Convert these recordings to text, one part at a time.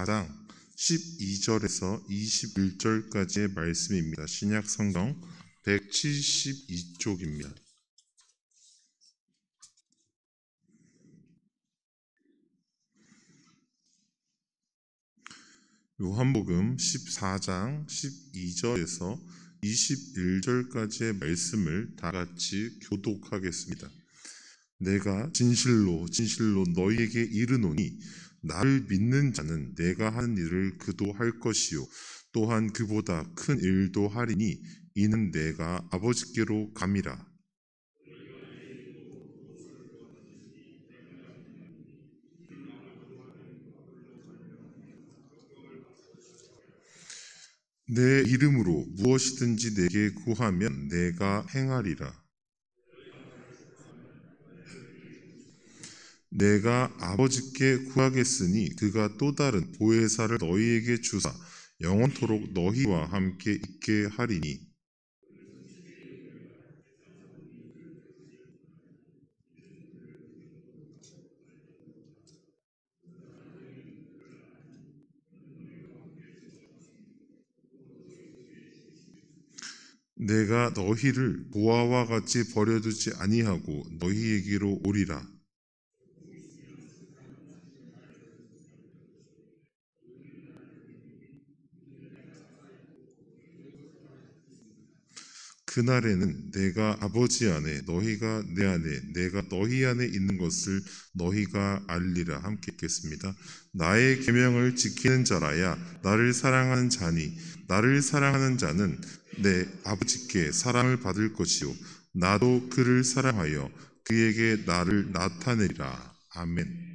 14장 12절에서 21절까지의 말씀입니다. 신약 성경 172쪽입니다. 요한복음 14장 12절에서 21절까지의 말씀을 다 같이 교독하겠습니다. 내가 진실로 진실로 너희에게 이르노니 나를 믿는 자는 내가 하는 일을 그도 할 것이요 또한 그보다 큰 일도 하리니 이는 내가 아버지께로 감이라. 내 이름으로 무엇이든지 내게 구하면 내가 행하리라. 내가 아버지께 구하겠으니 그가 또 다른 보혜사를 너희에게 주사 영원토록 너희와 함께 있게 하리니 내가 너희를 보아와 같이 버려두지 아니하고 너희에게로 오리라. 그날에는 내가 아버지 안에 너희가 내 안에 내가 너희 안에 있는 것을 너희가 알리라. 함께 읽겠습니다. 나의 계명을 지키는 자라야 나를 사랑하는 자니 나를 사랑하는 자는 내 아버지께 사랑을 받을 것이요 나도 그를 사랑하여 그에게 나를 나타내리라. 아멘.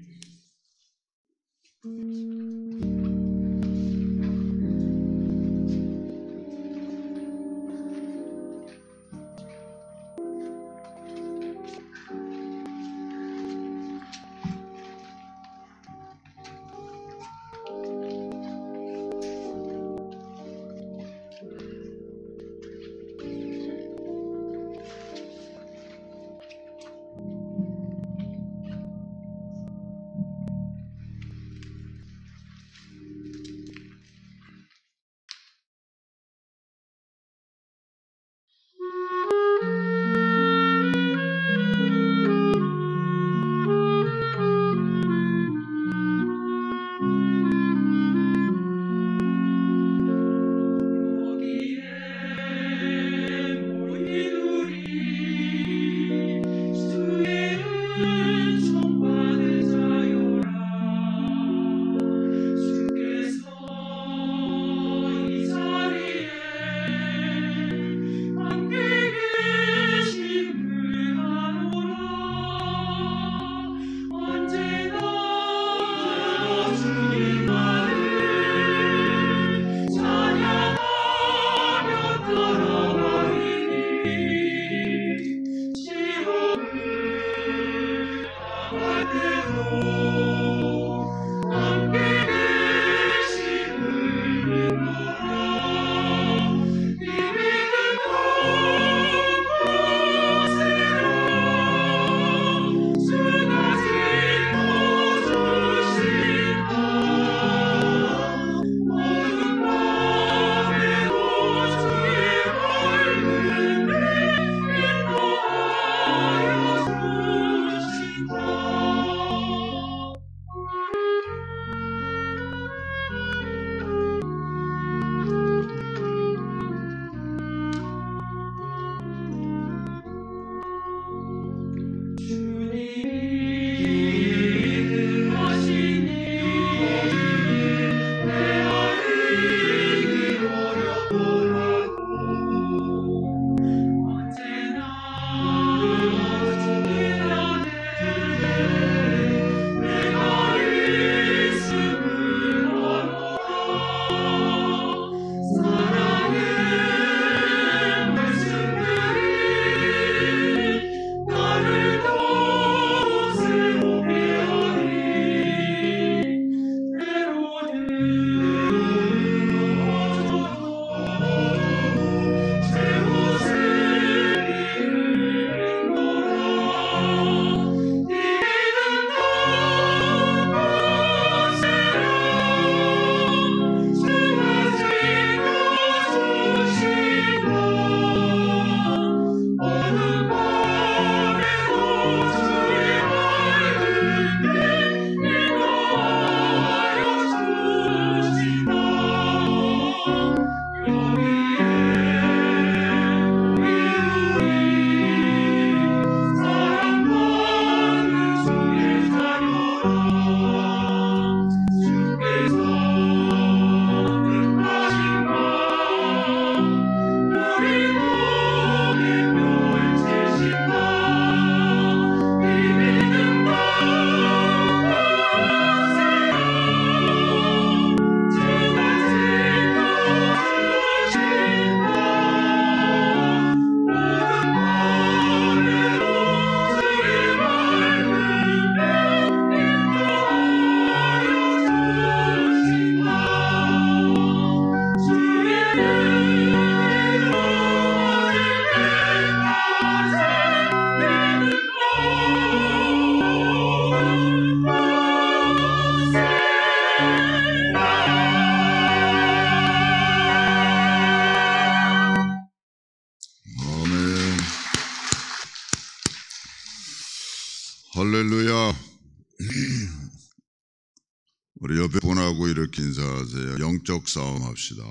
보고 이렇게 인사하세요. 영적 싸움 합시다.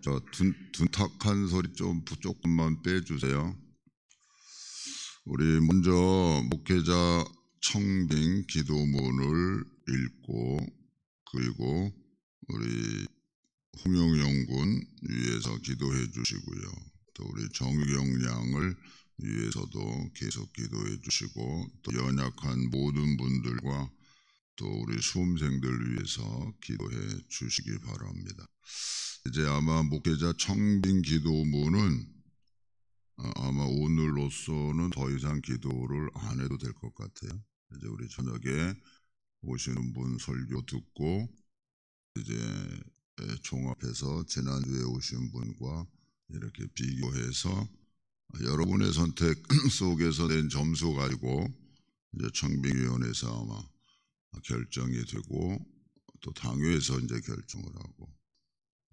저 둔탁한 소리 조금만 빼주세요. 우리 먼저 목회자 청빙 기도문을 읽고, 그리고 우리 홍영영 군 위에서 기도해 주시고요. 또 우리 정유경 양을 위해서도 계속 기도해 주시고, 또 연약한 모든 분들과 또 우리 수험생들 위해서 기도해 주시기 바랍니다. 이제 아마 목회자 청빙 기도문은 아마 오늘로서는 더 이상 기도를 안 해도 될 것 같아요. 이제 우리 저녁에 오시는 분 설교 듣고 이제 종합해서 지난주에 오신 분과 이렇게 비교해서 여러분의 선택 속에서 낸 점수 가지고 이제 청빙위원회에서 아마 결정이 되고 또 당회에서 이제 결정을 하고,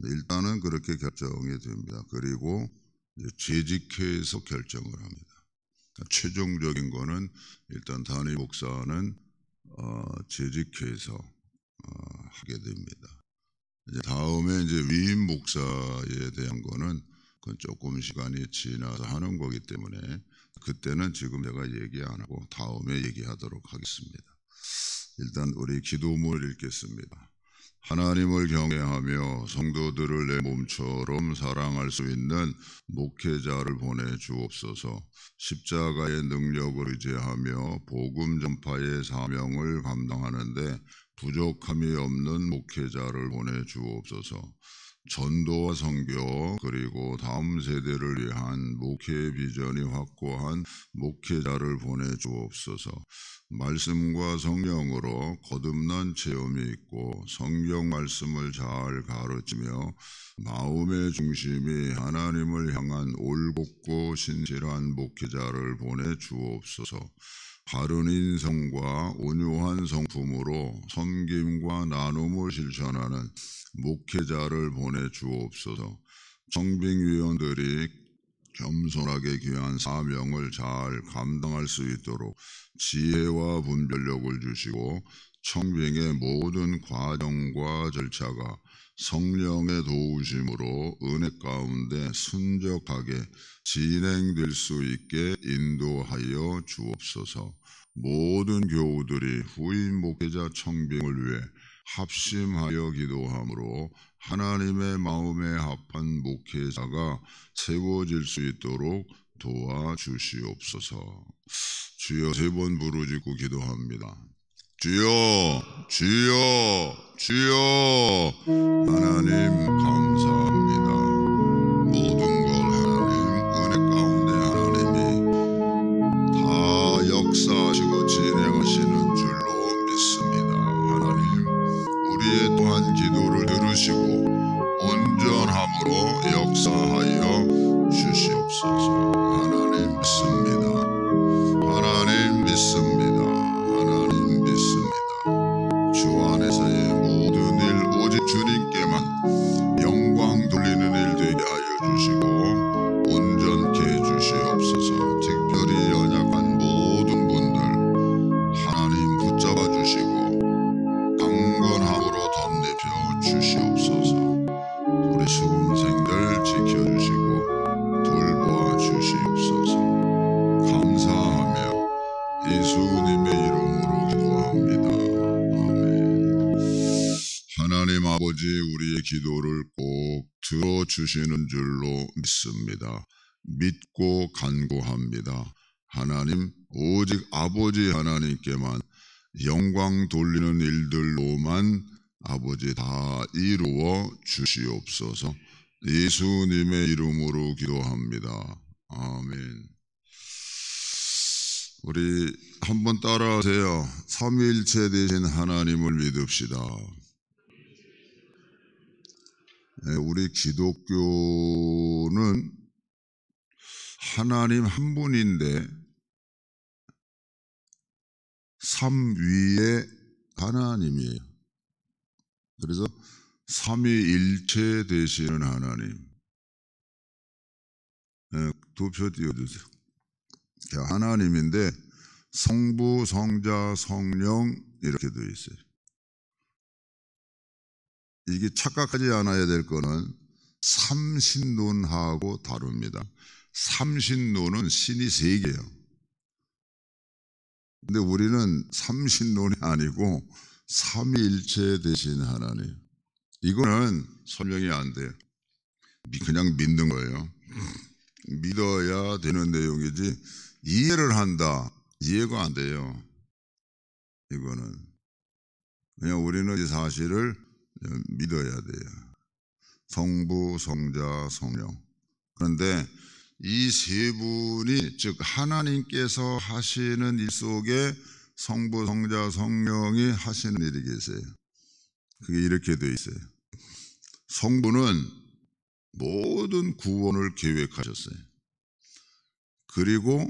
일단은 그렇게 결정이 됩니다. 그리고 이제 재직회에서 결정을 합니다. 최종적인 거는 일단 담임 목사는 재직회에서 하게 됩니다. 이제 다음에 이제 위임 목사에 대한 거는 그건 조금 시간이 지나서 하는 거기 때문에 그때는 지금 내가 얘기 안 하고 다음에 얘기하도록 하겠습니다. 일단 우리 기도문을 읽겠습니다. 하나님을 경외하며 성도들을 내 몸처럼 사랑할 수 있는 목회자를 보내 주옵소서. 십자가의 능력을 의지하며 복음 전파의 사명을 감당하는데 부족함이 없는 목회자를 보내 주옵소서. 전도와 선교 그리고 다음 세대를 위한 목회 비전이 확고한 목회자를 보내 주옵소서. 말씀과 성령으로 거듭난 체험이 있고 성경 말씀을 잘 가르치며 마음의 중심이 하나님을 향한 올곧고 신실한 목회자를 보내 주옵소서. 바른 인성과 온유한 성품으로 섬김과 나눔을 실천하는 목회자를 보내 주옵소서. 청빙위원들이 겸손하게 귀한 사명을 잘 감당할 수 있도록 지혜와 분별력을 주시고 청빙의 모든 과정과 절차가 성령의 도우심으로 은혜 가운데 순적하게 진행될 수 있게 인도하여 주옵소서. 모든 교우들이 후임 목회자 청빙을 위해 합심하여 기도함으로 하나님의 마음에 합한 목회자가 세워질 수 있도록 도와주시옵소서. 주여, 3번 부르짖고 기도합니다. 주여, 주여, 주여. 하나님 감사합니다. 모든 걸 하나님 은혜 가운데 하나님이 다 역사하시고 진행하시는 줄로 믿습니다. 하나님, 우리의 또한 기도를 들으시고 온전함으로 역사하여 주시옵소서. 하나님 믿습니다. 하나님 믿습니다. 하나님 믿습니다. 주 안에서의 모든 일 오직 주님께만 영광 돌리는 일 되게 하여 주시고 온전케 해주시옵소서. 특별히 연약한 모든 분들 하나님 붙잡아 주시고 강건함으로 덧입혀 주시옵소서. 우리 수험생들 지켜주시고 돌보아 주시옵소서. 감사하며 예수님의 이름으로 기도합니다. 아멘. 하나님 아버지, 우리의 기도를 꼭 들어주시는 줄로 믿습니다. 믿고 간구합니다. 하나님, 오직 아버지 하나님께만 영광 돌리는 일들로만 아버지 다 이루어 주시옵소서. 예수님의 이름으로 기도합니다. 아멘. 우리 한번 따라하세요. 삼위일체 되신 하나님을 믿읍시다. 우리 기독교는 하나님 한 분인데 삼위의 하나님이에요. 그래서 삼위일체 되시는 하나님. 두 표 띄워주세요. 하나님인데 성부, 성자, 성령 이렇게 되어 있어요. 이게 착각하지 않아야 될 거는 삼신론하고 다릅니다. 삼신론은 신이 세 개예요. 근데 우리는 삼신론이 아니고 삼위일체 되신 하나님. 이거는 설명이 안 돼요. 그냥 믿는 거예요. 믿어야 되는 내용이지 이해를 한다. 이해가 안 돼요. 이거는 그냥 우리는 이 사실을 믿어야 돼요. 성부, 성자, 성령. 그런데 이 세 분이 즉 하나님께서 하시는 일 속에 성부, 성자, 성령이 하시는 일이 계세요. 그게 이렇게 되어 있어요. 성부는 모든 구원을 계획하셨어요. 그리고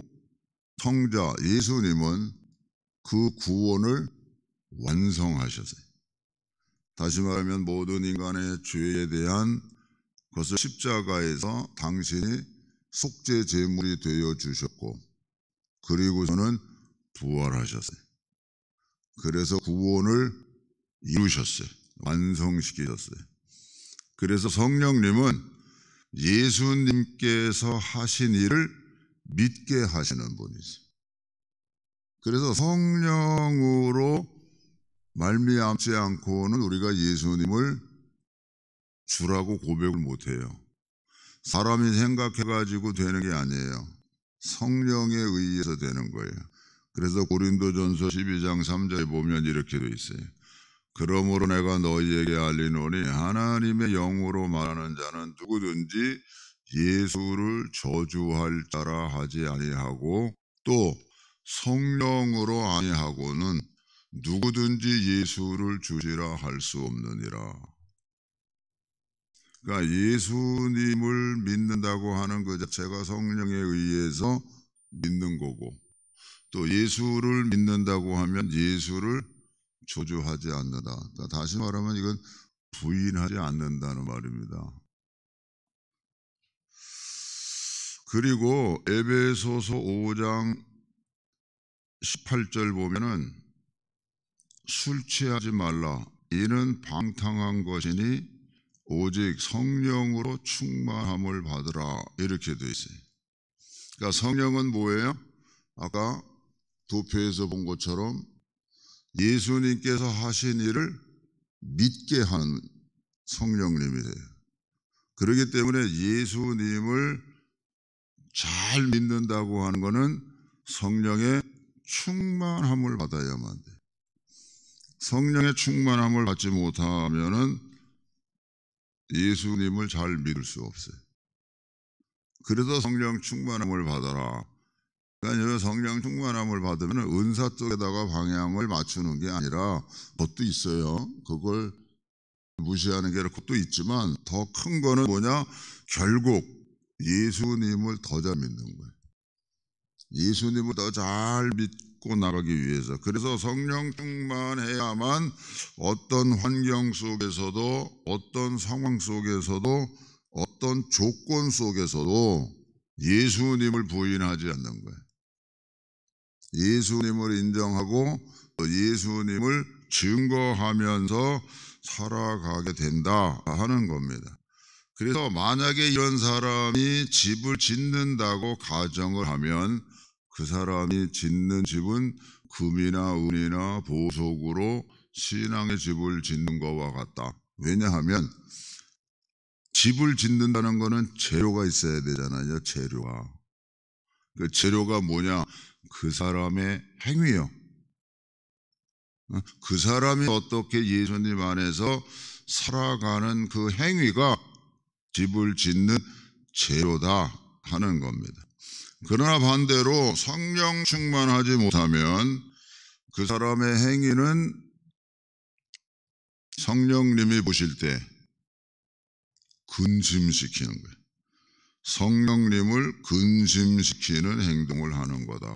성자 예수님은 그 구원을 완성하셨어요. 다시 말하면 모든 인간의 죄에 대한 것을 십자가에서 당신이 속죄 제물이 되어 주셨고, 그리고서는 부활하셨어요. 그래서 구원을 이루셨어요. 완성시키셨어요. 그래서 성령님은 예수님께서 하신 일을 믿게 하시는 분이죠. 그래서 성령으로 말미암지 않고는 우리가 예수님을 주라고 고백을 못해요. 사람이 생각해가지고 되는 게 아니에요. 성령에 의해서 되는 거예요. 그래서 고린도전서 12장 3절에 보면 이렇게 되어 있어요. 그러므로 내가 너희에게 알리노니 하나님의 영으로 말하는 자는 누구든지 예수를 저주할 자라 하지 아니하고 또 성령으로 아니하고는 누구든지 예수를 주시라 할 수 없느니라. 그러니까 예수님을 믿는다고 하는 그 자체가 성령에 의해서 믿는 거고, 또 예수를 믿는다고 하면 예수를 저주하지 않는다. 그러니까 다시 말하면 이건 부인하지 않는다는 말입니다. 그리고 에베소서 5장 18절 보면은 술 취하지 말라. 이는 방탕한 것이니 오직 성령으로 충만함을 받으라. 이렇게 되어 있어요. 그러니까 성령은 뭐예요? 아까 도표에서 본 것처럼 예수님께서 하신 일을 믿게 하는 성령님이 돼요. 그렇기 때문에 예수님을 잘 믿는다고 하는 것은 성령의 충만함을 받아야만 돼요. 성령의 충만함을 받지 못하면은 예수님을 잘 믿을 수 없어요. 그래서 성령 충만함을 받아라. 그러니까 성령 충만함을 받으면 은사 쪽에다가 방향을 맞추는 게 아니라 그것도 있어요. 그걸 무시하는 게 그것도 있지만 더 큰 거는 뭐냐? 결국 예수님을 더 잘 믿는 거예요. 예수님을 더 잘 믿고 나가기 위해서. 그래서 성령 충만해야만 어떤 환경 속에서도, 어떤 상황 속에서도, 어떤 조건 속에서도 예수님을 부인하지 않는 거예요. 예수님을 인정하고 예수님을 증거하면서 살아가게 된다 하는 겁니다. 그래서 만약에 이런 사람이 집을 짓는다고 가정을 하면 그 사람이 짓는 집은 금이나 은이나 보석으로 신앙의 집을 짓는 것과 같다. 왜냐하면 집을 짓는다는 것은 재료가 있어야 되잖아요. 재료가. 그 재료가 뭐냐? 그 사람의 행위요. 그 사람이 어떻게 예수님 안에서 살아가는 그 행위가 집을 짓는 재료다 하는 겁니다. 그러나 반대로 성령 충만하지 못하면 그 사람의 행위는 성령님이 보실 때 근심시키는 거예요. 성령님을 근심시키는 행동을 하는 거다.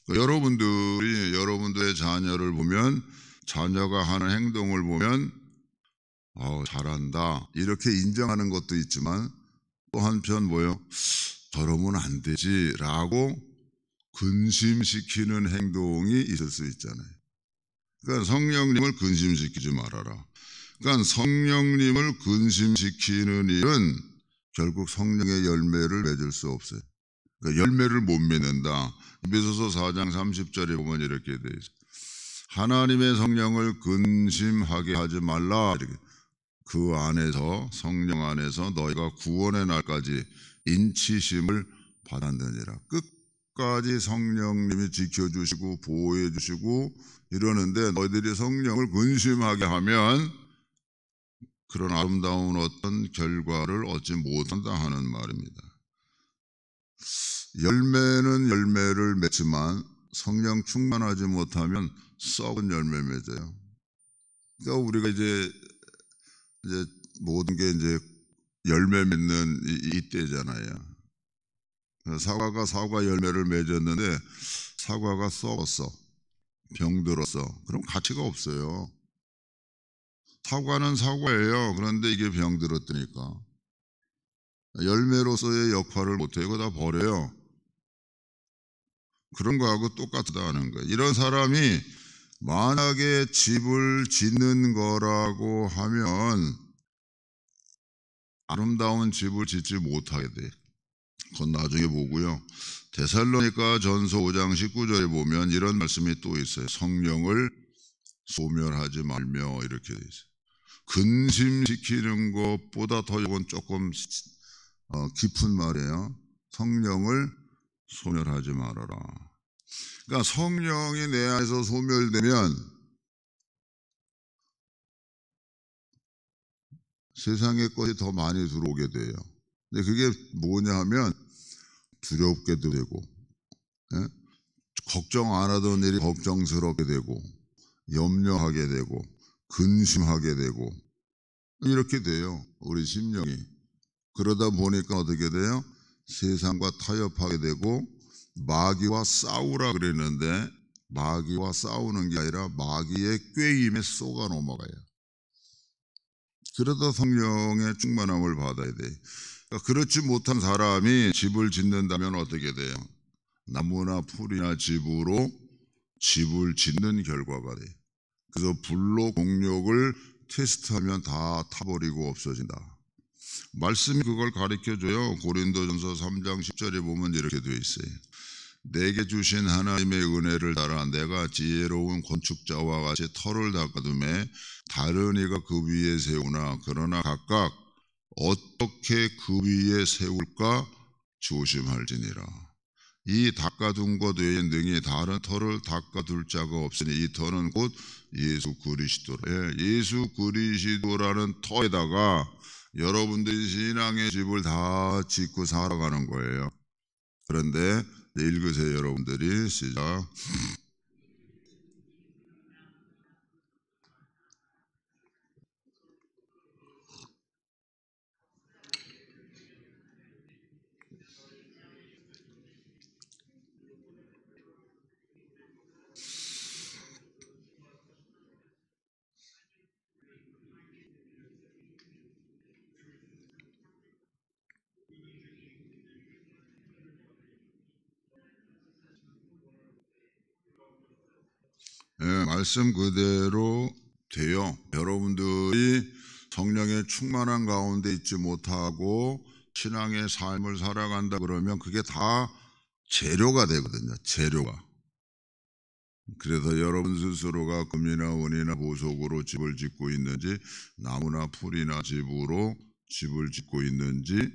여러분들이 여러분들의 자녀를 보면, 자녀가 하는 행동을 보면 잘한다 이렇게 인정하는 것도 있지만 또 한편 뭐요? 저러면 안 되지 라고 근심시키는 행동이 있을 수 있잖아요. 그러니까 성령님을 근심시키지 말아라. 그러니까 성령님을 근심시키는 일은 결국 성령의 열매를 맺을 수 없어요. 그러니까 열매를 못 맺는다. 에베소서 4장 30절에 보면 이렇게 돼 있어요. 하나님의 성령을 근심하게 하지 말라. 이렇게. 그 안에서, 성령 안에서 너희가 구원의 날까지 인치심을 받았느니라. 끝까지 성령님이 지켜주시고 보호해 주시고 이러는데 너희들이 성령을 근심하게 하면 그런 아름다운 어떤 결과를 얻지 못한다 하는 말입니다. 열매는 열매를 맺지만 성령 충만하지 못하면 썩은 열매 맺어요. 그러니까 우리가 이제 모든 게 이제 열매 맺는 이때잖아요. 사과가 사과 열매를 맺었는데 사과가 썩었어, 병들었어. 그럼 가치가 없어요. 사과는 사과예요. 그런데 이게 병들었다니까. 열매로서의 역할을 못해요. 그거 다 버려요. 그런 거하고 똑같다는 거예요. 이런 사람이 만약에 집을 짓는 거라고 하면 아름다운 집을 짓지 못하게 돼. 그건 나중에 보고요. 데살로니가 전서 5장 19절에 보면 이런 말씀이 또 있어요. 성령을 소멸하지 말며 이렇게 돼 있어요. 근심시키는 것보다 더 이건 조금 깊은 말이에요. 성령을 소멸하지 말아라. 그러니까 성령이 내 안에서 소멸되면 세상의 것이 더 많이 들어오게 돼요. 근데 그게 뭐냐 하면 두렵게도 되고, 예? 걱정 안 하던 일이 걱정스럽게 되고, 염려하게 되고, 근심하게 되고, 이렇게 돼요. 우리 심령이. 그러다 보니까 어떻게 돼요? 세상과 타협하게 되고 마귀와 싸우라 그랬는데 마귀와 싸우는 게 아니라 마귀의 꾀임에 쏘가 넘어가요. 그러다 성령의 충만함을 받아야 돼. 그러니까 그렇지 못한 사람이 집을 짓는다면 어떻게 돼요? 나무나 풀이나 집으로 집을 짓는 결과가 돼. 그래서 불로 공력을 테스트하면 다 타버리고 없어진다. 말씀이 그걸 가르쳐줘요. 고린도전서 3장 10절에 보면 이렇게 되어 있어요. 내게 주신 하나님의 은혜를 따라 내가 지혜로운 건축자와 같이 터를 닦아두매 다른 이가 그 위에 세우나 그러나 각각 어떻게 그 위에 세울까 조심할지니라. 이 닦아둔 것 외에 능히 다른 터를 닦아둘 자가 없으니 이 터는 곧 예수 그리스도라. 예수 그리스도라는 터에다가 여러분들이 신앙의 집을 다 짓고 살아가는 거예요. 그런데 읽으세요, 여러분들이. 시작. 네, 말씀 그대로 돼요. 여러분들이 성령의 충만한 가운데 있지 못하고 신앙의 삶을 살아간다 그러면 그게 다 재료가 되거든요. 재료가. 그래서 여러분 스스로가 금이나 은이나 보석으로 집을 짓고 있는지 나무나 풀이나 집으로 집을 짓고 있는지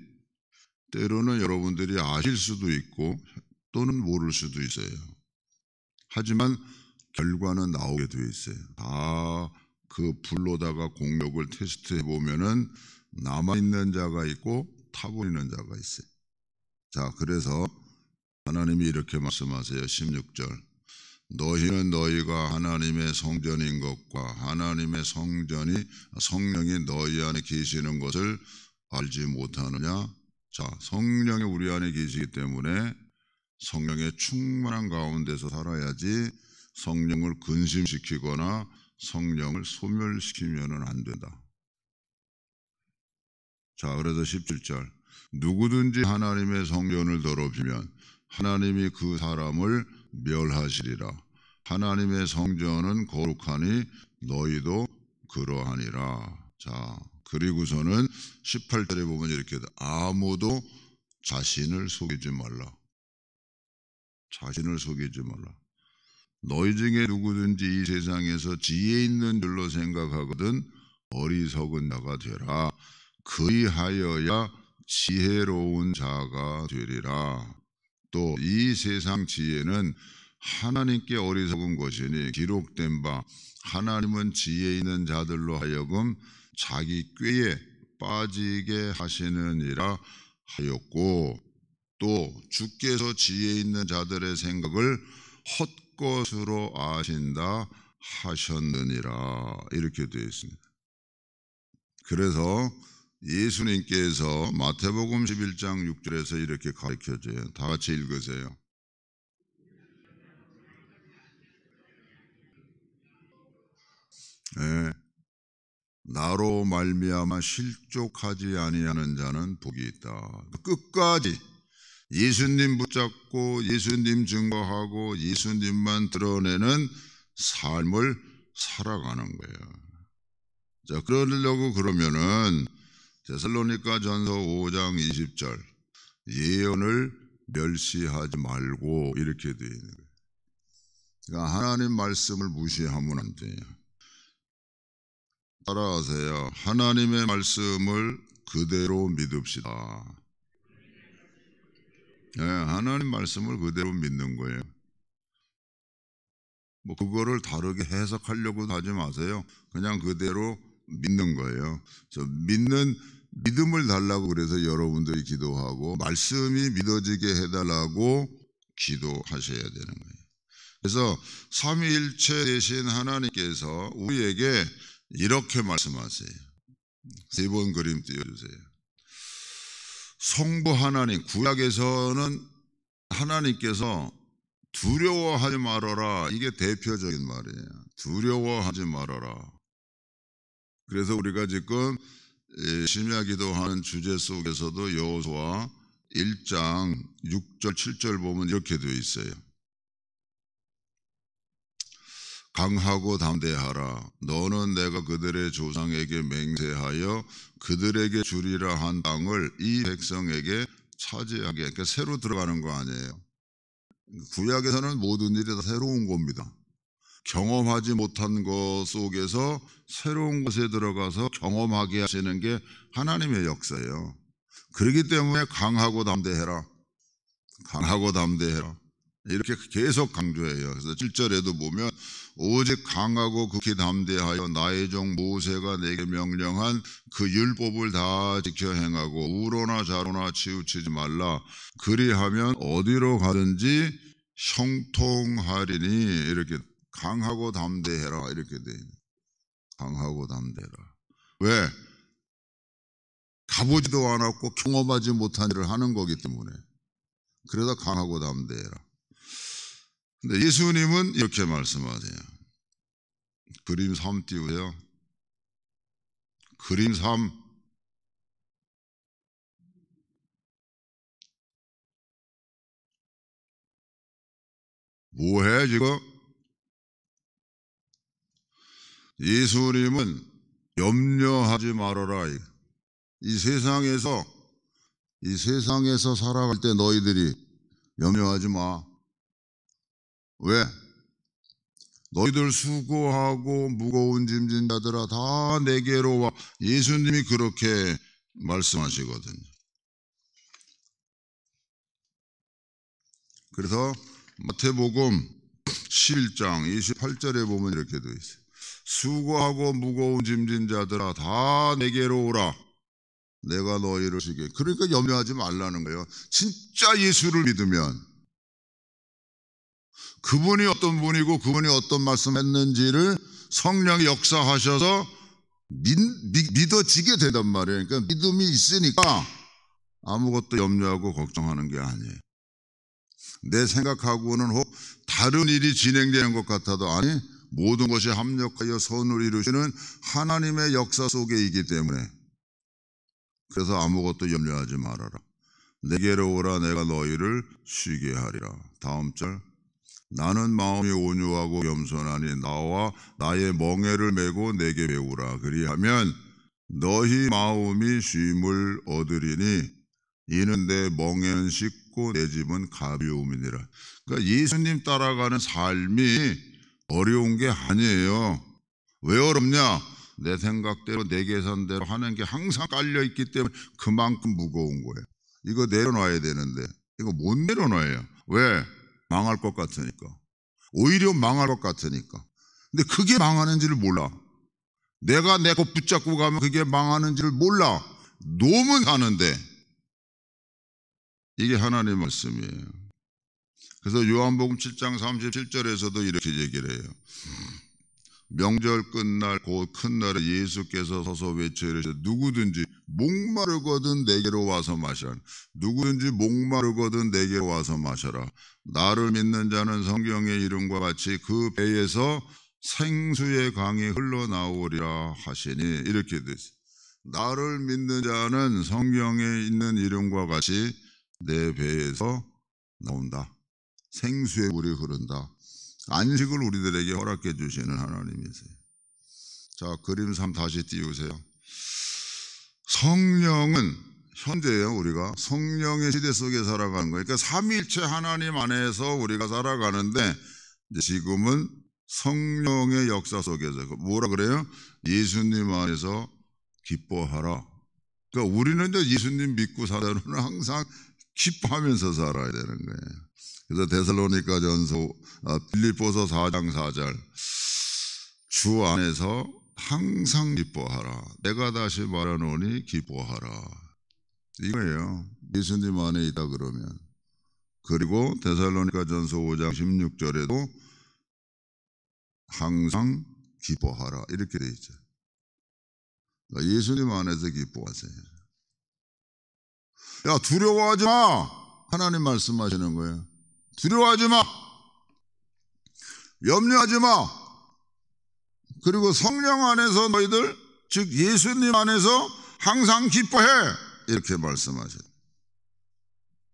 때로는 여러분들이 아실 수도 있고 또는 모를 수도 있어요. 하지만 결과는 나오게 되어 있어요. 다 그 불로다가 공력을 테스트해 보면은 남아있는 자가 있고 타버리는 자가 있어요. 자, 그래서 하나님이 이렇게 말씀하세요. 16절. 너희는 너희가 하나님의 성전인 것과 하나님의 성령이 너희 안에 계시는 것을 알지 못하느냐. 자, 성령이 우리 안에 계시기 때문에 성령의 충만한 가운데서 살아야지 성령을 근심시키거나 성령을 소멸시키면 안 된다. 자, 그래서 17절. 누구든지 하나님의 성전을 더럽히면 하나님이 그 사람을 멸하시리라. 하나님의 성전은 거룩하니 너희도 그러하니라. 자, 그리고서는 18절에 보면 이렇게 돼. 아무도 자신을 속이지 말라. 자신을 속이지 말라. 너희 중에 누구든지 이 세상에서 지혜 있는 줄로 생각하거든 어리석은 자가 되라. 그리하여야 지혜로운 자가 되리라. 또 이 세상 지혜는 하나님께 어리석은 것이니 기록된 바 하나님은 지혜 있는 자들로 하여금 자기 꾀에 빠지게 하시느니라 하였고, 또 주께서 지혜 있는 자들의 생각을 헛것으로 아신다 하셨느니라. 이렇게 되어 있습니다. 그래서 예수님께서 마태복음 11장 6절에서 이렇게 가르쳐줘요. 다 같이 읽으세요. 네. 나로 말미암아 실족하지 아니하는 자는 복이 있다. 끝까지 예수님 붙잡고 예수님 증거하고 예수님만 드러내는 삶을 살아가는 거예요. 자, 그러려고 그러면은 데살로니가 전서 5장 20절 예언을 멸시하지 말고 이렇게 되어 있는 거예요. 그러니까 하나님 말씀을 무시하면 안 돼요. 따라하세요. 하나님의 말씀을 그대로 믿읍시다. 네, 하나님 말씀을 그대로 믿는 거예요. 뭐 그거를 다르게 해석하려고 하지 마세요. 그냥 그대로 믿는 거예요. 믿는 믿음을 달라고 그래서 여러분들이 기도하고 말씀이 믿어지게 해달라고 기도하셔야 되는 거예요. 그래서 삼위일체 되신 하나님께서 우리에게 이렇게 말씀하세요. 3번 그림 띄워주세요. 성부 하나님, 구약에서는 하나님께서 두려워하지 말아라. 이게 대표적인 말이에요. 두려워하지 말아라. 그래서 우리가 지금 심야 기도하는 주제 속에서도 여호수아 1장 6절 7절 보면 이렇게 되어 있어요. 강하고 담대하라. 너는 내가 그들의 조상에게 맹세하여 그들에게 주리라 한 땅을 이 백성에게 차지하게. 그러니까 새로 들어가는 거 아니에요. 구약에서는 모든 일이 다 새로운 겁니다. 경험하지 못한 것 속에서 새로운 곳에 들어가서 경험하게 하시는 게 하나님의 역사예요. 그렇기 때문에 강하고 담대해라. 강하고 담대해라. 이렇게 계속 강조해요. 그래서 7절에도 보면 오직 강하고 극히 담대하여 나의 종 모세가 내게 명령한 그 율법을 다 지켜 행하고 우로나 좌로나 치우치지 말라. 그리하면 어디로 가든지 형통하리니. 이렇게 강하고 담대해라 이렇게 돼 있는. 강하고 담대해라. 왜? 가보지도 않았고 경험하지 못한 일을 하는 거기 때문에. 그래서 강하고 담대해라. 근데 예수님은 이렇게 말씀하세요. 그림 3 띄우세요. 그림 3. 뭐해 지금? 예수님은 염려하지 말아라. 이 세상에서 살아갈 때 너희들이 염려하지 마. 왜? 너희들 수고하고 무거운 짐진 자들아 다 내게로 와. 예수님이 그렇게 말씀하시거든요. 그래서 마태복음 11장 28절에 보면 이렇게 되어 있어요. 수고하고 무거운 짐진 자들아 다 내게로 오라. 내가 너희를 쉬게. 그러니까 염려하지 말라는 거예요. 진짜 예수를 믿으면 그분이 어떤 분이고 그분이 어떤 말씀했는지를 성령이 역사하셔서 믿어지게 된단 말이에요. 그러니까 믿음이 있으니까 아무것도 염려하고 걱정하는 게 아니에요. 내 생각하고는 혹 다른 일이 진행되는 것 같아도 아니, 모든 것이 합력하여 선을 이루시는 하나님의 역사 속에 있기 때문에. 그래서 아무것도 염려하지 말아라. 내게로 오라. 내가 너희를 쉬게 하리라. 다음 절. 나는 마음이 온유하고 겸손하니 나와 나의 멍에를 메고 내게 배우라. 그리하면 너희 마음이 쉼을 얻으리니 이는 내 멍에는 쉽고 내 집은 가벼움이니라. 그러니까 예수님 따라가는 삶이 어려운 게 아니에요. 왜 어렵냐? 내 생각대로 내 계산대로 하는 게 항상 깔려있기 때문에 그만큼 무거운 거예요. 이거 내려놔야 되는데 이거 못 내려놔요. 왜? 망할 것 같으니까. 오히려 망할 것 같으니까. 근데 그게 망하는지를 몰라. 내가 내 것 붙잡고 가면 그게 망하는지를 몰라. 놈은 사는데. 이게 하나님의 말씀이에요. 그래서 요한복음 7장 37절에서도 이렇게 얘기를 해요. 명절 끝날 곧 큰 날에 예수께서 서서 외쳐 이르시되 누구든지 목마르거든 내게로 와서 마시라. 누구든지 목마르거든 내게로 와서 마셔라. 나를 믿는 자는 성경의 이름과 같이 그 배에서 생수의 강이 흘러나오리라 하시니 이렇게 되어 있어요. 나를 믿는 자는 성경에 있는 이름과 같이 내 배에서 나온다. 생수의 물이 흐른다. 안식을 우리들에게 허락해 주시는 하나님이세요. 자, 그림 3 다시 띄우세요. 성령은 현재요, 우리가 성령의 시대 속에 살아가는 거예요. 그러니까 삼위일체 하나님 안에서 우리가 살아가는데 지금은 성령의 역사 속에서 뭐라 그래요? 예수님 안에서 기뻐하라. 그러니까 우리는 이제 예수님 믿고 살아는 항상 기뻐하면서 살아야 되는 거예요. 그래서 데살로니가전서 빌립보서 4장 4절 주 안에서 항상 기뻐하라. 내가 다시 말하노니 기뻐하라. 이거예요. 예수님 안에 있다 그러면. 그리고 데살로니가전서 5장 16절에도 항상 기뻐하라 이렇게 돼 있죠. 그러니까 예수님 안에서 기뻐하세요. 야, 두려워하지 마. 하나님 말씀하시는 거예요. 두려워하지 마. 염려하지 마. 그리고 성령 안에서 너희들, 즉 예수님 안에서 항상 기뻐해. 이렇게 말씀하셔요.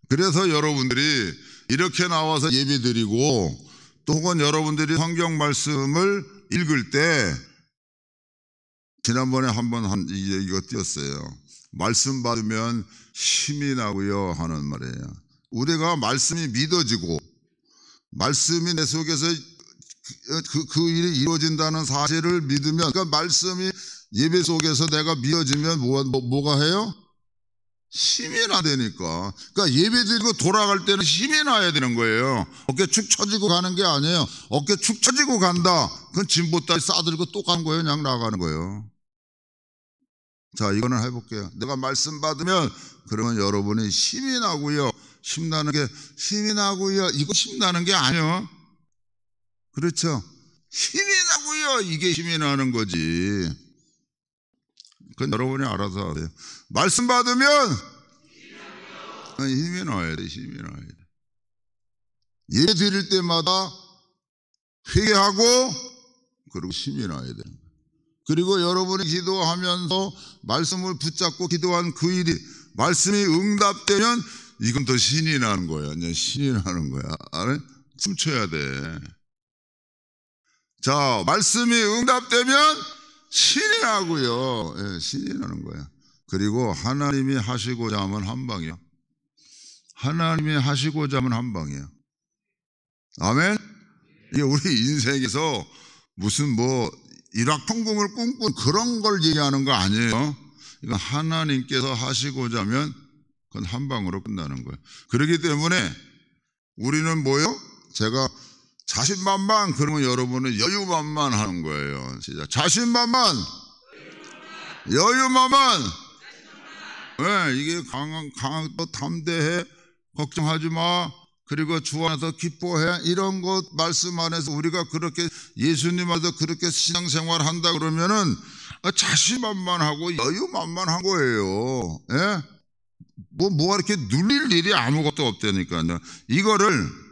그래서 여러분들이 이렇게 나와서 예배드리고 또 혹은 여러분들이 성경 말씀을 읽을 때 지난번에 한번 이거 띄었어요. 말씀 받으면 힘이 나고요 하는 말이에요. 우리가 말씀이 믿어지고 말씀이 내 속에서 그 일이 이루어진다는 사실을 믿으면, 그러니까 말씀이 예배 속에서 내가 믿어지면 뭐가 해요? 힘이 나되니까. 그러니까 예배 드리고 돌아갈 때는 힘이 나야 되는 거예요. 어깨 축 처지고 가는 게 아니에요. 어깨 축 처지고 간다. 그건 짐보따리 싸들고 또 가는 거예요. 그냥 나가는 거예요. 자, 이거는 해볼게요. 내가 말씀 받으면 그러면 여러분이 힘이 나고요. 힘나는 게 힘이 나고요. 이거 힘나는 게 아니에요. 그렇죠? 힘이 나고요. 이게 힘이 나는 거지. 그건 여러분이 알아서 하세요. 말씀 받으면 힘이 나야 돼. 힘이 나야 돼. 예배 드릴 때마다 회개하고 그리고 힘이 나야 되는 거예요. 그리고 여러분이 기도하면서 말씀을 붙잡고 기도한 그 일이 말씀이 응답되면 이건 더 신이 나는 거야. 이제 신이 나는 거야. 알아? 춤춰야 돼. 자, 말씀이 응답되면 신이 나고요. 예, 신이 나는 거야. 그리고 하나님이 하시고자 하면 한 방이야. 하나님이 하시고자 하면 한 방이야. 아멘? 이게 우리 인생에서 무슨 일확천금을 꿈꾼 그런 걸 얘기하는 거 아니에요. 이건 하나님께서 하시고자 하면 그건 한 방으로 끝나는 거예요. 그렇기 때문에 우리는 뭐요? 제가 자신만만 그러면 여러분은 여유만만 하는 거예요. 진짜 자신만만, 여유만만. 네, 이게 강하고 담대해. 걱정하지 마. 그리고 주 안에서 기뻐해. 이런 것 말씀 안에서 우리가 그렇게 예수님 안에서 그렇게 신앙생활 한다 그러면은 자신만만하고 여유만만한 거예요. 예? 뭐가 이렇게 눌릴 일이 아무것도 없다니까요. 이거를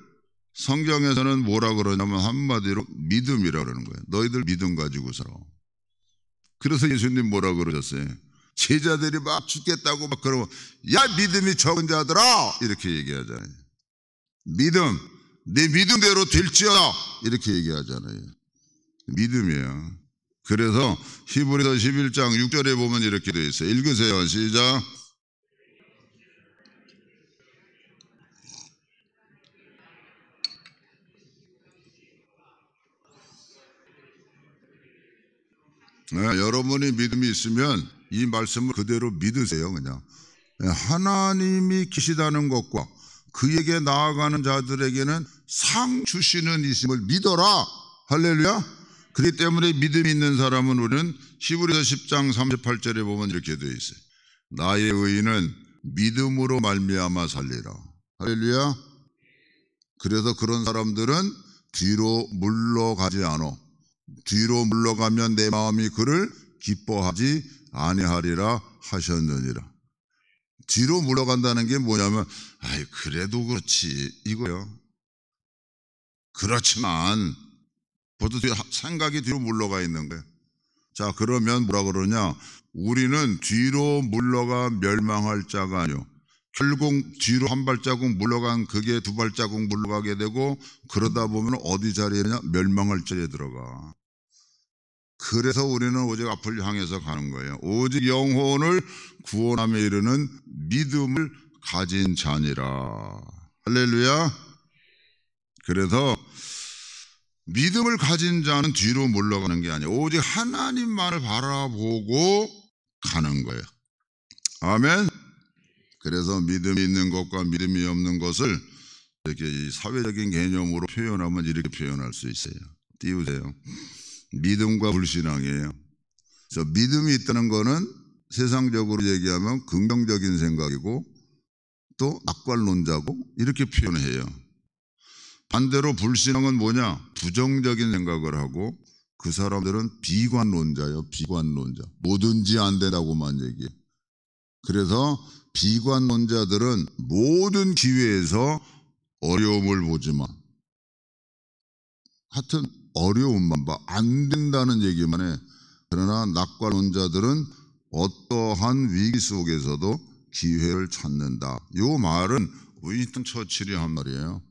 성경에서는 뭐라 그러냐면 한마디로 믿음이라 그러는 거예요. 너희들 믿음 가지고 살아. 그래서 예수님 뭐라 그러셨어요? 제자들이 막 죽겠다고 막 그러고 야 믿음이 적은 자들아 이렇게 얘기하잖아요. 믿음, 내 믿음대로 될지어다 이렇게 얘기하잖아요. 믿음이에요. 그래서 히브리서 11장 6절에 보면 이렇게 되어 있어요. 읽으세요. 시작. 네, 여러분이 믿음이 있으면 이 말씀을 그대로 믿으세요. 그냥 하나님이 계시다는 것과 그에게 나아가는 자들에게는 상 주시는 이심을 믿어라. 할렐루야. 그렇기 때문에 믿음이 있는 사람은 우리는 히브리서 10장 38절에 보면 이렇게 되어 있어요. 나의 의인은 믿음으로 말미암아 살리라. 할렐루야. 그래서 그런 사람들은 뒤로 물러가지 않아. 뒤로 물러가면 내 마음이 그를 기뻐하지 아니하리라 하셨느니라. 뒤로 물러간다는 게 뭐냐면 아이 그래도 그렇지 이거요. 그렇지만 보통 생각이 뒤로 물러가 있는 거예요. 자, 그러면 뭐라 그러냐? 우리는 뒤로 물러가 멸망할 자가 아니요. 결국 뒤로 한 발자국 물러간 그게 두 발자국 물러가게 되고 그러다 보면 어디 자리에냐? 멸망할 자리에 들어가. 그래서 우리는 오직 앞을 향해서 가는 거예요. 오직 영혼을 구원함에 이르는 믿음을 가진 자니라. 할렐루야. 그래서 믿음을 가진 자는 뒤로 물러가는 게 아니에요. 오직 하나님만을 바라보고 가는 거예요. 아멘. 그래서 믿음이 있는 것과 믿음이 없는 것을 이렇게 사회적인 개념으로 표현하면 이렇게 표현할 수 있어요. 띄우세요. 믿음과 불신앙이에요. 그래서 믿음이 있다는 거는 세상적으로 얘기하면 긍정적인 생각이고 또 낙관론자고 이렇게 표현해요. 반대로 불신앙은 뭐냐? 부정적인 생각을 하고 그 사람들은 비관론자예요. 비관론자. 뭐든지 안 된다고만 얘기해. 그래서 비관론자들은 모든 기회에서 어려움을 보지만 하여튼 어려움만 봐. 안 된다는 얘기만 해. 그러나 낙관론자들은 어떠한 위기 속에서도 기회를 찾는다. 이 말은 윈스턴 처칠이 한 말이에요.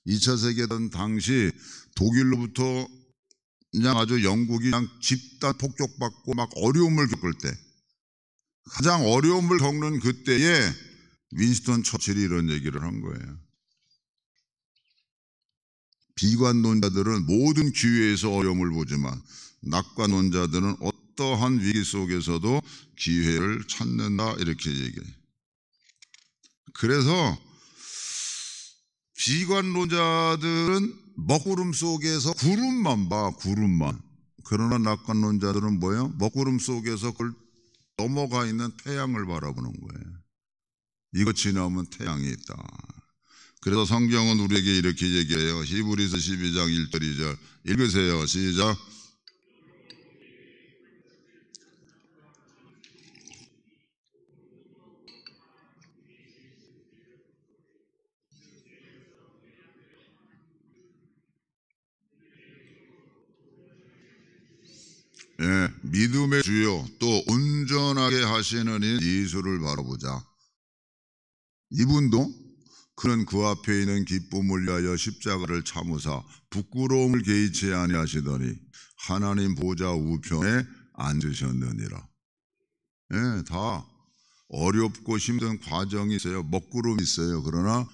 2차 세계대전 당시 독일로부터 그냥 아주 영국이 그냥 집단 폭격받고 막 어려움을 겪을 때 가장 어려움을 겪는 그때에 윈스턴 처칠이 이런 얘기를 한 거예요. 비관론자들은 모든 기회에서 어려움을 보지만 낙관론자들은 어떠한 위기 속에서도 기회를 찾는다 이렇게 얘기해요. 그래서 비관론자들은 먹구름 속에서 구름만 봐, 구름만. 그러나 낙관론자들은 뭐예요? 먹구름 속에서 그걸 넘어가 있는 태양을 바라보는 거예요. 이거 지나면 태양이 있다. 그래서 성경은 우리에게 이렇게 얘기해요. 히브리서 12장 1절 2절 읽으세요. 시작. 예, 믿음의 주요 또 온전하게 하시는 이 예수를 바라보자. 이분도 그는 그 앞에 있는 기쁨을 위하여 십자가를 참으사 부끄러움을 개의치 아니하시더니 하나님 보좌 우편에 앉으셨느니라. 예, 다 어렵고 힘든 과정이 있어요. 먹구름이 있어요. 그러나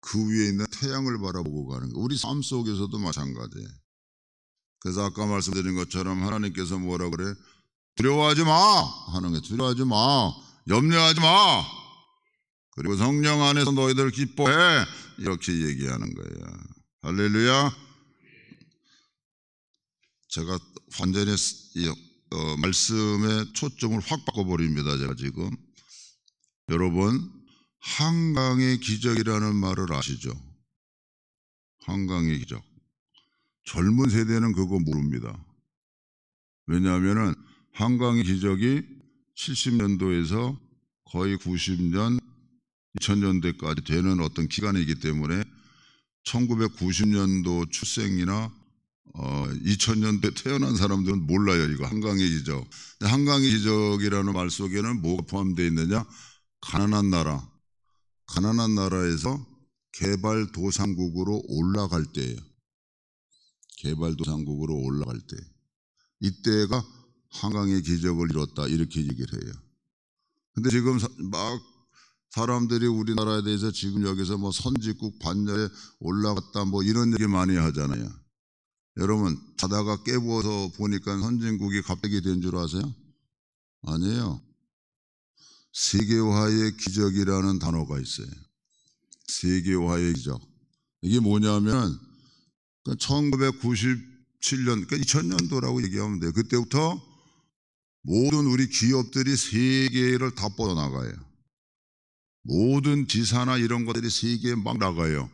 그 위에 있는 태양을 바라보고 가는 거. 우리 삶 속에서도 마찬가지예요. 그래서 아까 말씀드린 것처럼 하나님께서 뭐라 그래? 두려워하지 마 하는 게 두려워하지 마, 염려하지 마. 그리고 성령 안에서 너희들 기뻐해 이렇게 얘기하는 거예요. 할렐루야. 제가 완전히 말씀의 초점을 확 바꿔버립니다. 제가 지금 여러분 한강의 기적이라는 말을 아시죠? 한강의 기적. 젊은 세대는 그거 모릅니다. 왜냐하면 한강의 기적이 70년도에서 거의 90년, 2000년대까지 되는 어떤 기간이기 때문에 1990년도 출생이나 2000년대 태어난 사람들은 몰라요. 이거 한강의 기적. 한강의 기적이라는 말 속에는 뭐가 포함되어 있느냐? 가난한 나라, 가난한 나라에서 개발도상국으로 올라갈 때예요. 개발도상국으로 올라갈 때. 이때가 한강의 기적을 이뤘다 이렇게 얘기를 해요. 근데 지금 막 사람들이 우리나라에 대해서 지금 여기서 뭐 선진국 반열에 올라갔다 뭐 이런 얘기 많이 하잖아요. 여러분 자다가 깨부어서 보니까 선진국이 갑자기 된 줄 아세요? 아니에요. 세계화의 기적이라는 단어가 있어요. 세계화의 기적. 이게 뭐냐면 1997년, 그러니까 2000년도라고 얘기하면 돼요. 그때부터 모든 우리 기업들이 세계를 다 뻗어나가요. 모든 지사나 이런 것들이 세계에 막 나가요.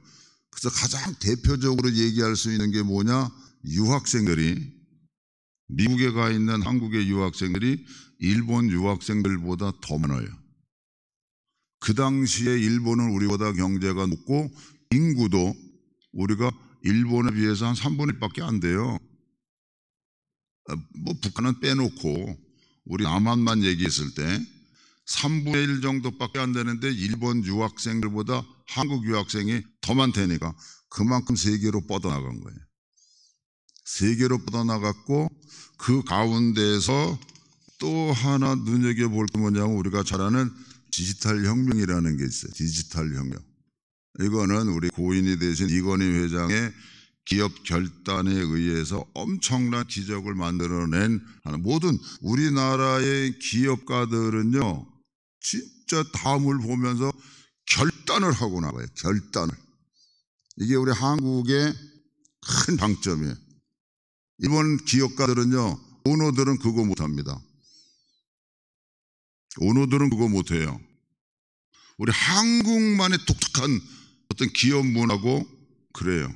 그래서 가장 대표적으로 얘기할 수 있는 게 뭐냐? 유학생들이, 미국에 가 있는 한국의 유학생들이 일본 유학생들보다 더 많아요. 그 당시에 일본은 우리보다 경제가 높고 인구도 우리가 일본에 비해서 한 3분의 1밖에 안 돼요. 뭐 북한은 빼놓고 우리 남한만 얘기했을 때 3분의 1 정도밖에 안 되는데 일본 유학생들보다 한국 유학생이 더 많다니까 그만큼 세계로 뻗어나간 거예요. 세계로 뻗어나갔고 그 가운데에서 또 하나 눈여겨볼 게 뭐냐면 우리가 잘 아는 디지털 혁명이라는 게 있어요. 디지털 혁명. 이거는 우리 고인이 되신 이건희 회장의 기업 결단에 의해서 엄청난 기적을 만들어낸 모든 우리나라의 기업가들은요 진짜 다음을 보면서 결단을 하고 나가요. 결단을. 이게 우리 한국의 큰 장점이에요. 일본 기업가들은요 오너들은 그거 못합니다. 오너들은 그거 못해요. 우리 한국만의 독특한 어떤 기업 문화고 그래요.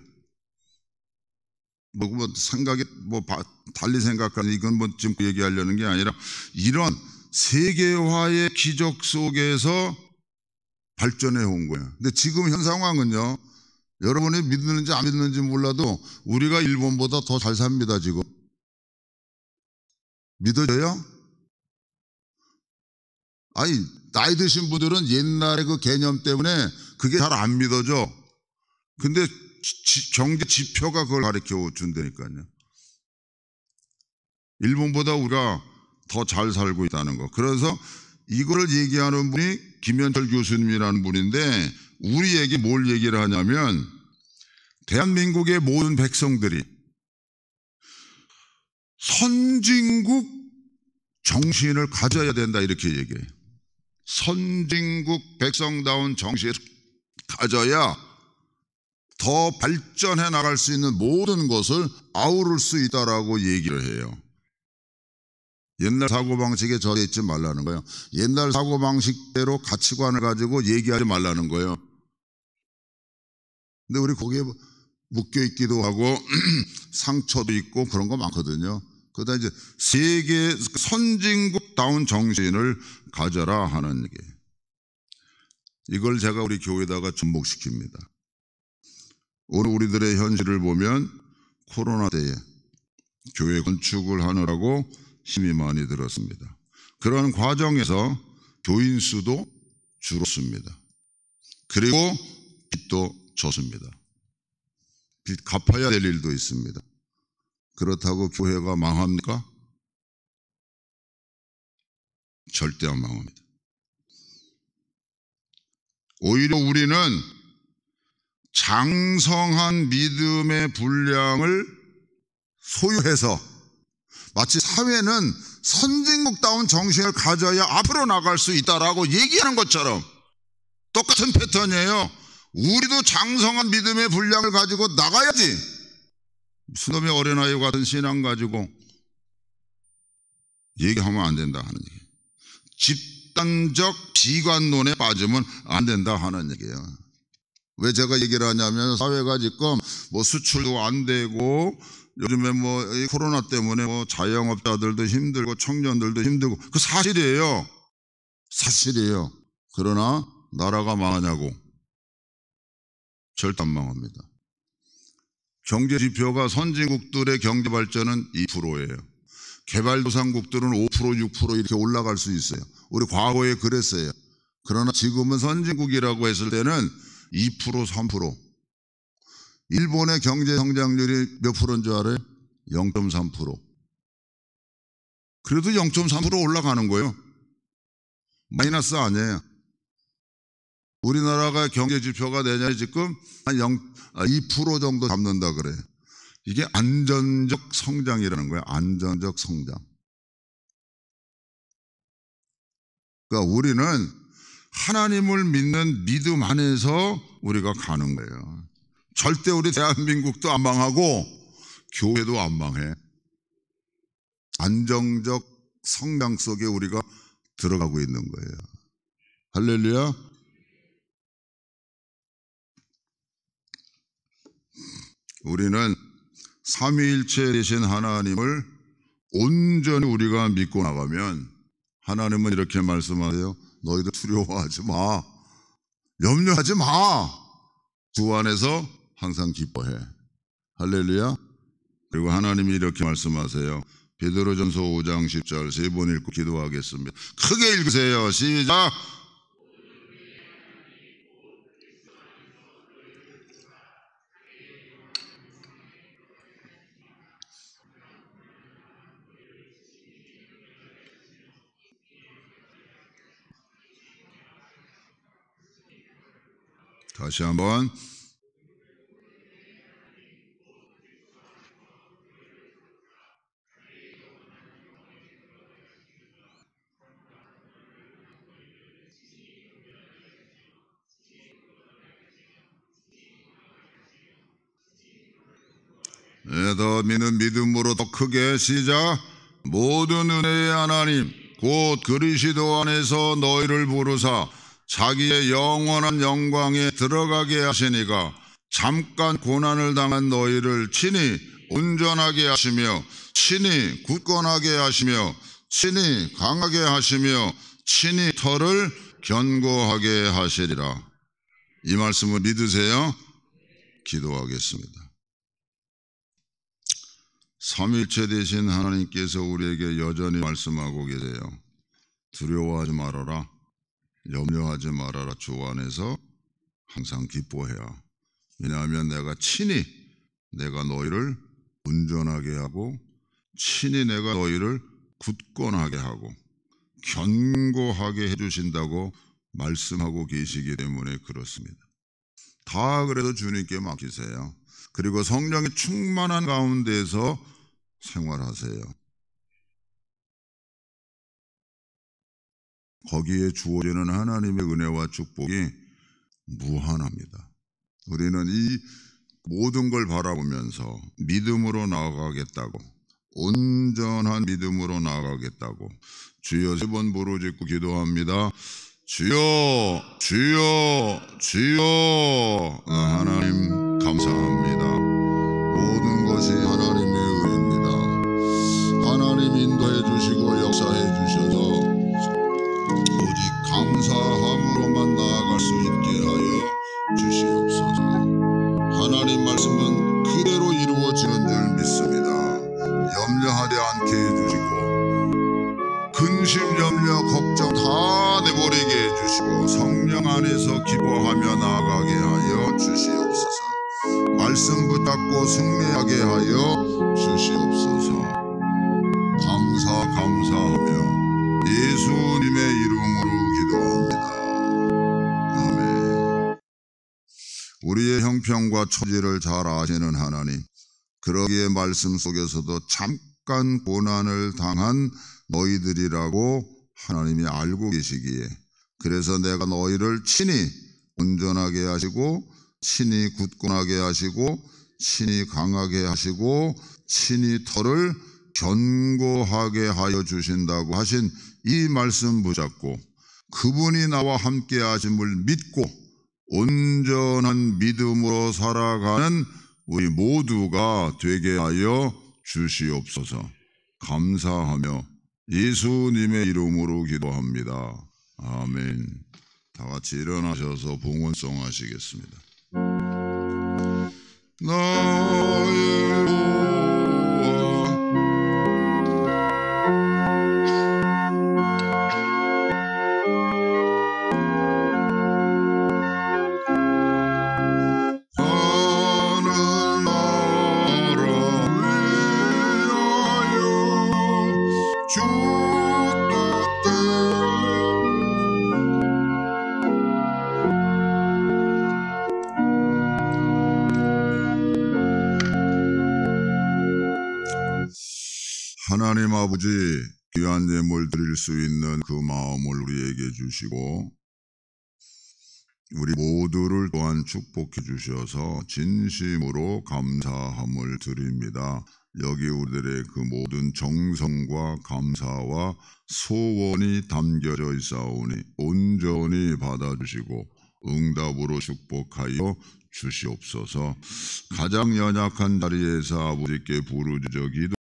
뭐 생각이 달리 생각하는 이건 뭐 지금 얘기하려는 게 아니라 이런 세계화의 기적 속에서 발전해 온 거예요. 근데 지금 현 상황은요, 여러분이 믿는지 안 믿는지 몰라도 우리가 일본보다 더 잘 삽니다, 지금. 믿어져요? 아니, 나이 드신 분들은 옛날의 그 개념 때문에 그게 잘 안 믿어져. 근데 경제 지표가 그걸 가르쳐 준다니까요. 일본보다 우리가 더 잘 살고 있다는 거. 그래서 이거를 얘기하는 분이 김현철 교수님이라는 분인데 우리에게 뭘 얘기를 하냐면 대한민국의 모든 백성들이 선진국 정신을 가져야 된다 이렇게 얘기해요. 선진국 백성다운 정신을 가져야 더 발전해 나갈 수 있는 모든 것을 아우를 수 있다라고 얘기를 해요. 옛날 사고방식에 젖어 있지 말라는 거예요. 옛날 사고방식대로 가치관을 가지고 얘기하지 말라는 거예요. 근데 우리 거기에 묶여 있기도 하고 상처도 있고 그런 거 많거든요. 그러다 이제 세계 선진국다운 정신을 가져라 하는 게 이걸 제가 우리 교회에다가 접목시킵니다. 오늘 우리들의 현실을 보면 코로나 때에 교회 건축을 하느라고 힘이 많이 들었습니다. 그런 과정에서 교인 수도 줄었습니다. 그리고 빚도 졌습니다. 빚 갚아야 될 일도 있습니다. 그렇다고 교회가 망합니까? 절대 안 망합니다. 오히려 우리는 장성한 믿음의 분량을 소유해서 마치 사회는 선진국다운 정신을 가져야 앞으로 나갈 수 있다라고 얘기하는 것처럼 똑같은 패턴이에요. 우리도 장성한 믿음의 분량을 가지고 나가야지. 무슨 놈의 어린아이 같은 신앙 가지고 얘기하면 안 된다 하는 얘기예요. 집단적 비관론에 빠지면 안 된다 하는 얘기예요. 왜 제가 얘기를 하냐면 사회가 지금 뭐 수출도 안 되고 요즘에 뭐 코로나 때문에 뭐 자영업자들도 힘들고 청년들도 힘들고 그 사실이에요. 사실이에요. 그러나 나라가 망하냐고? 절대 안 망합니다. 경제 지표가 선진국들의 경제 발전은 2%예요. 개발도상국들은 5%, 6% 이렇게 올라갈 수 있어요. 우리 과거에 그랬어요. 그러나 지금은 선진국이라고 했을 때는 2%, 3%. 일본의 경제 성장률이 몇 프로인 줄 알아요? 0.3%. 그래도 0.3% 올라가는 거예요. 마이너스 아니에요. 우리나라가 경제 지표가 내년에 지금 한 2% 정도 잡는다 그래요. 이게 안전적 성장이라는 거예요. 안전적 성장. 그러니까 우리는 하나님을 믿는 믿음 안에서 우리가 가는 거예요. 절대 우리 대한민국도 안 망하고 교회도 안 망해. 안정적 성장 속에 우리가 들어가고 있는 거예요. 할렐루야. 우리는 삼위일체 되신 하나님을 온전히 우리가 믿고 나가면 하나님은 이렇게 말씀하세요. 너희들 두려워하지 마. 염려하지 마. 주 안에서 항상 기뻐해. 할렐루야. 그리고 하나님이 이렇게 말씀하세요. 베드로전서 5장 10절 세 번 읽고 기도하겠습니다. 크게 읽으세요. 시작. 다시 한번. 네, 더 믿는 믿음으로 더 크게 시작. 모든 은혜의 하나님 곧 그리스도 안에서 너희를 부르사 자기의 영원한 영광에 들어가게 하시니가 잠깐 고난을 당한 너희를 친히 온전하게 하시며 친히 굳건하게 하시며 친히 강하게 하시며 친히 터를 견고하게 하시리라. 이 말씀을 믿으세요? 기도하겠습니다. 삼위일체 되신 하나님께서 우리에게 여전히 말씀하고 계세요. 두려워하지 말아라. 염려하지 말아라. 주 안에서 항상 기뻐해야. 왜냐하면 내가 친히 내가 너희를 온전하게 하고 친히 내가 너희를 굳건하게 하고 견고하게 해주신다고 말씀하고 계시기 때문에 그렇습니다. 다 그래도 주님께 맡기세요. 그리고 성령의 충만한 가운데서 생활하세요. 거기에 주어지는 하나님의 은혜와 축복이 무한합니다. 우리는 이 모든 걸 바라보면서 믿음으로 나아가겠다고, 온전한 믿음으로 나아가겠다고 주여 세 번 부르짖고 기도합니다. 주여, 주여, 주여. 하나님 감사합니다. 모든 것이 하나님의 은혜입니다. 하나님 인도해 주시고 역사해 주셔서 오직 감사함으로만 나아갈 수 있게 하여 주시옵소서. 하나님 말씀은 그대로 이루어지는 줄 믿습니다. 염려하지 않게 해주시고 근심, 염려, 걱정 다 내버리게 해주시고 성령 안에서 기뻐하며 나아가게 하여 주시옵소서. 말씀 붙잡고 승리하게 하여 주시옵소서. 감사하며 예수님의 이름으로 기도합니다. 아멘. 우리의 형편과 처지를 잘 아시는 하나님, 그러기에 말씀 속에서도 잠깐 고난을 당한 너희들이라고 하나님이 알고 계시기에 그래서 내가 너희를 친히 온전하게 하시고 친히 굳건하게 하시고 친히 강하게 하시고 친히 터를 견고하게 하여 주신다고 하신 이 말씀 붙잡고 그분이 나와 함께 하심을 믿고 온전한 믿음으로 살아가는 우리 모두가 되게 하여 주시옵소서. 감사하며 예수님의 이름으로 기도합니다. 아멘. 다 같이 일어나셔서 봉헌송 하시겠습니다. 나의 주 하나님 아버지, 귀한 예물 드릴 수 있는 그 마음을 우리에게 주시고 우리 모두를 또한 축복해 주셔서 진심으로 감사함을 드립니다. 여기 우리들의 그 모든 정성과 감사와 소원이 담겨져 있사오니 온전히 받아주시고 응답으로 축복하여 주시옵소서. 가장 연약한 자리에서 아버지께 부르짖어 기도